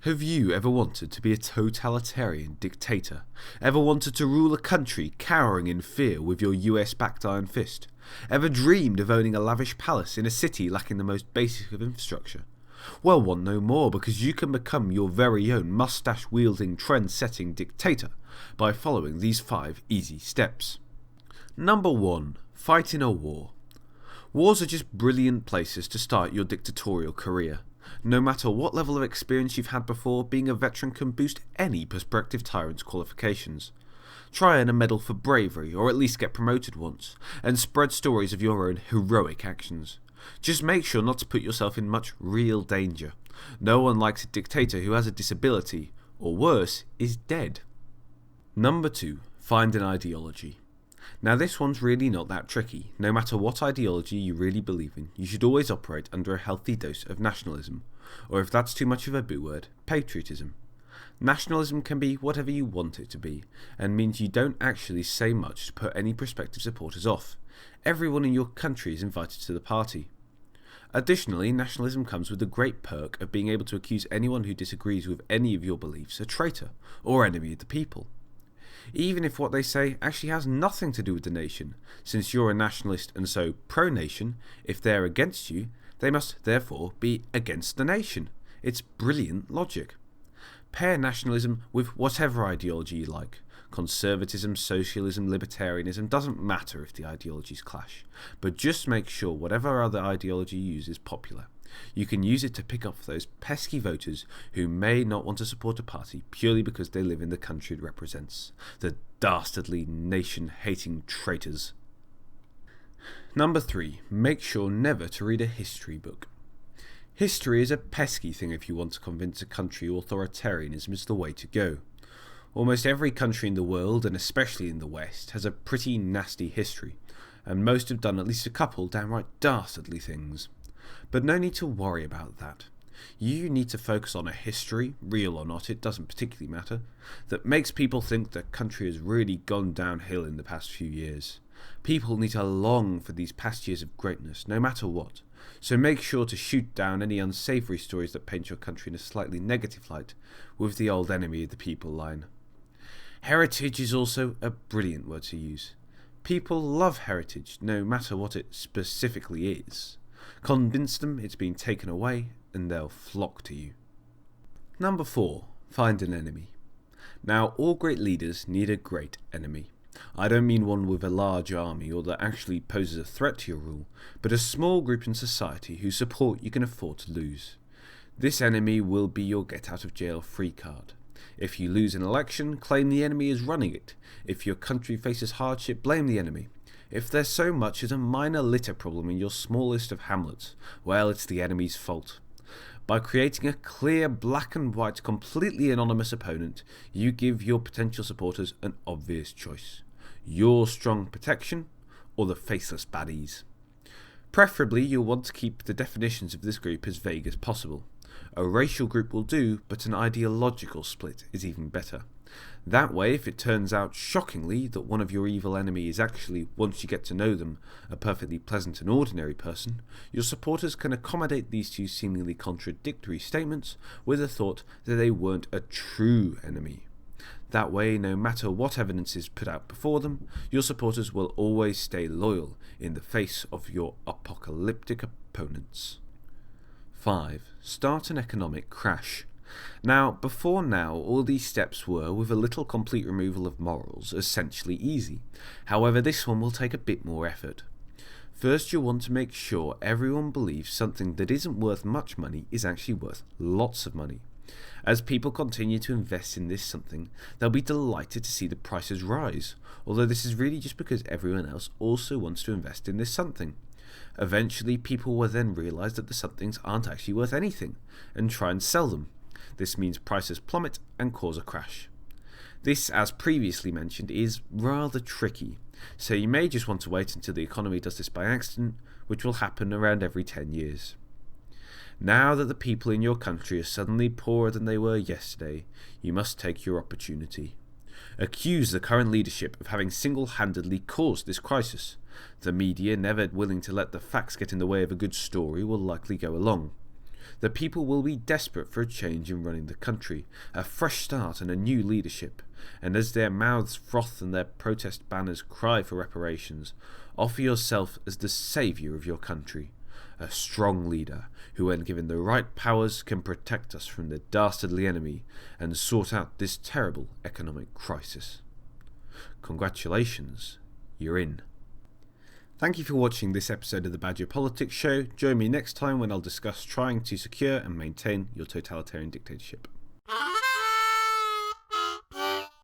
Have you ever wanted to be a totalitarian dictator? Ever wanted to rule a country cowering in fear with your US-backed iron fist? Ever dreamed of owning a lavish palace in a city lacking the most basic of infrastructure? Well, want no more, because you can become your very own mustache-wielding, trend-setting dictator by following these 5 easy steps. Number 1. Fighting a war. Wars are just brilliant places to start your dictatorial career. No matter what level of experience you've had before, being a veteran can boost any prospective tyrant's qualifications. Try earn a medal for bravery, or at least get promoted once, and spread stories of your own heroic actions. Just make sure not to put yourself in much real danger. No one likes a dictator who has a disability, or worse, is dead. Number 2. Find an ideology. Now this one's really not that tricky. No matter what ideology you really believe in, you should always operate under a healthy dose of nationalism, or if that's too much of a boo word, patriotism. Nationalism can be whatever you want it to be, and means you don't actually say much to put any prospective supporters off. Everyone in your country is invited to the party. Additionally, nationalism comes with the great perk of being able to accuse anyone who disagrees with any of your beliefs a traitor, or enemy of the people. Even if what they say actually has nothing to do with the nation, since you're a nationalist and so pro-nation, if they're against you, they must therefore be against the nation. It's brilliant logic. Pair nationalism with whatever ideology you like. Conservatism, socialism, libertarianism, doesn't matter if the ideologies clash, but just make sure whatever other ideology you use is popular. You can use it to pick off those pesky voters who may not want to support a party purely because they live in the country it represents. The dastardly, nation-hating traitors. Number 3. Make sure never to read a history book. History is a pesky thing if you want to convince a country authoritarianism is the way to go. Almost every country in the world, and especially in the West, has a pretty nasty history, and most have done at least a couple downright dastardly things. But no need to worry about that. You need to focus on a history, real or not, it doesn't particularly matter, that makes people think the country has really gone downhill in the past few years. People need to long for these past years of greatness, no matter what, so make sure to shoot down any unsavoury stories that paint your country in a slightly negative light with the old enemy of the people line. Heritage is also a brilliant word to use. People love heritage, no matter what it specifically is. Convince them it's been taken away, and they'll flock to you. Number 4. Find an enemy. Now, all great leaders need a great enemy. I don't mean one with a large army or that actually poses a threat to your rule, but a small group in society whose support you can afford to lose. This enemy will be your get-out-of-jail-free card. If you lose an election, claim the enemy is running it. If your country faces hardship, blame the enemy. If there's so much as a minor litter problem in your smallest of hamlets, well, it's the enemy's fault. By creating a clear, black and white, completely anonymous opponent, you give your potential supporters an obvious choice. Your strong protection, or the faceless baddies. Preferably, you'll want to keep the definitions of this group as vague as possible. A racial group will do, but an ideological split is even better. That way, if it turns out shockingly that one of your evil enemies is actually, once you get to know them, a perfectly pleasant and ordinary person, your supporters can accommodate these two seemingly contradictory statements with the thought that they weren't a true enemy. That way, no matter what evidence is put out before them, your supporters will always stay loyal in the face of your apocalyptic opponents. 5. Start an economic crash. Now, before now, all these steps were, with a little complete removal of morals, essentially easy. However, this one will take a bit more effort. First, you'll want to make sure everyone believes something that isn't worth much money is actually worth lots of money. As people continue to invest in this something, they'll be delighted to see the prices rise, although this is really just because everyone else also wants to invest in this something. Eventually, people will then realise that the somethings aren't actually worth anything, and try and sell them. This means prices plummet and cause a crash. This, as previously mentioned, is rather tricky, so you may just want to wait until the economy does this by accident, which will happen around every 10 years. Now that the people in your country are suddenly poorer than they were yesterday, you must take your opportunity. Accuse the current leadership of having single-handedly caused this crisis. The media, never willing to let the facts get in the way of a good story, will likely go along. The people will be desperate for a change in running the country, a fresh start and a new leadership, and as their mouths froth and their protest banners cry for reparations, offer yourself as the saviour of your country, a strong leader who, when given the right powers, can protect us from the dastardly enemy and sort out this terrible economic crisis. Congratulations, you're in. Thank you for watching this episode of the Badger Politics Show. Join me next time when I'll discuss trying to secure and maintain your totalitarian dictatorship.